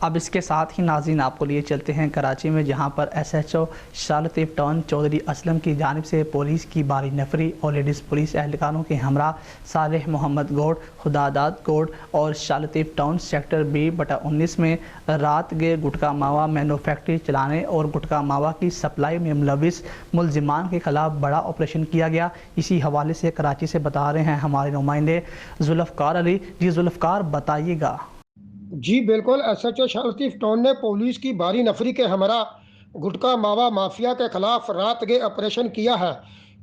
اب اس کے ساتھ ہی ناظرین آپ کو لیے چلتے ہیں کراچی میں، جہاں پر ایس ایچ او شاہ لطیف ٹون چودھری اسلم کی جانب سے پولیس کی باری نفری اور لیڈیز پولیس اہلکاروں کے ہمراہ صالح محمد گوڑ، خداداد گوڑ اور شاہ لطیف ٹون سیکٹر B/19 میں رات گئے گٹکا ماوا مینوفیکچری چلانے اور گٹکا ماوا کی سپلائی میں ملوث ملزمان کے خلاف بڑا آپریشن کیا گیا۔ اسی حوالے سے کراچی سے بتا رہے ہیں ہمارے نمائندے ذوالفقار علی۔ جی ذوالفقار، بتائیے گا۔ جی بالکل، ایس ایچ او شاہ لطیف ٹون نے پولیس کی بھاری نفری کے ہمراہ گٹکا ماوا مافیا کے خلاف رات گئے آپریشن کیا ہے۔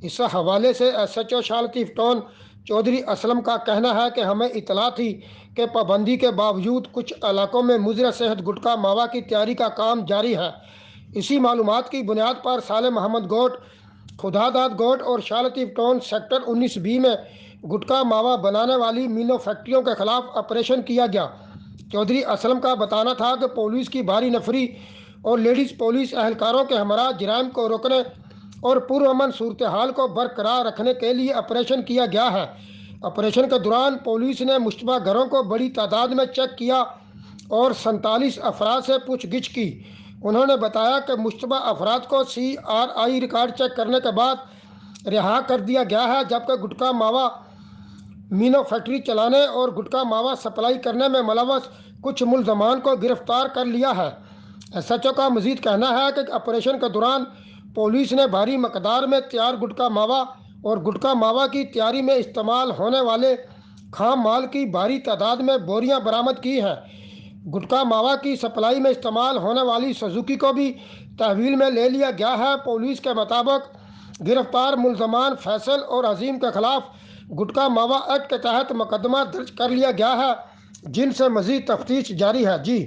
اس حوالے سے ایس ایچ او شاہ لطیف ٹون چودھری اسلم کا کہنا ہے کہ ہمیں اطلاع تھی کہ پابندی کے باوجود کچھ علاقوں میں مضر صحت گٹکا ماوا کی تیاری کا کام جاری ہے۔ اسی معلومات کی بنیاد پر صالح محمد گوٹ، خداداد گوٹ اور شاہ لطیف ٹون سیکٹر 19B میں گٹکا ماوا بنانے والی مینو فیکٹریوں کے خلاف آپریشن کیا گیا۔ چودھری اسلم کا بتانا تھا کہ پولیس کی بھاری نفری اور لیڈیز پولیس اہلکاروں کے ہمراہ جرائم کو روکنے اور پرامن صورتحال کو برقرار رکھنے کے لیے آپریشن کیا گیا ہے۔ آپریشن کے دوران پولیس نے مشتبہ گھروں کو بڑی تعداد میں چیک کیا اور 47 افراد سے پوچھ گچھ کی۔ انہوں نے بتایا کہ مشتبہ افراد کو CRI ریکارڈ چیک کرنے کے بعد رہا کر دیا گیا ہے، جبکہ گٹکا ماوا مینو فیکٹری چلانے اور گٹکا ماوا سپلائی کرنے میں ملوث کچھ ملزمان کو گرفتار کر لیا ہے۔ ایس ایچ او کا مزید کہنا ہے کہ آپریشن کے دوران پولیس نے بھاری مقدار میں تیار گٹکا ماوا اور گٹکا ماوا کی تیاری میں استعمال ہونے والے خام مال کی بھاری تعداد میں بوریاں برآمد کی ہیں۔ گٹکا ماوا کی سپلائی میں استعمال ہونے والی سوزوکی کو بھی تحویل میں لے لیا گیا ہے۔ پولیس کے مطابق گرفتار ملزمان فیصل اور عظیم کے خلاف گٹکا ماوا ایکٹ کے تحت مقدمہ درج کر لیا گیا ہے، جن سے مزید تفتیش جاری ہے۔ جی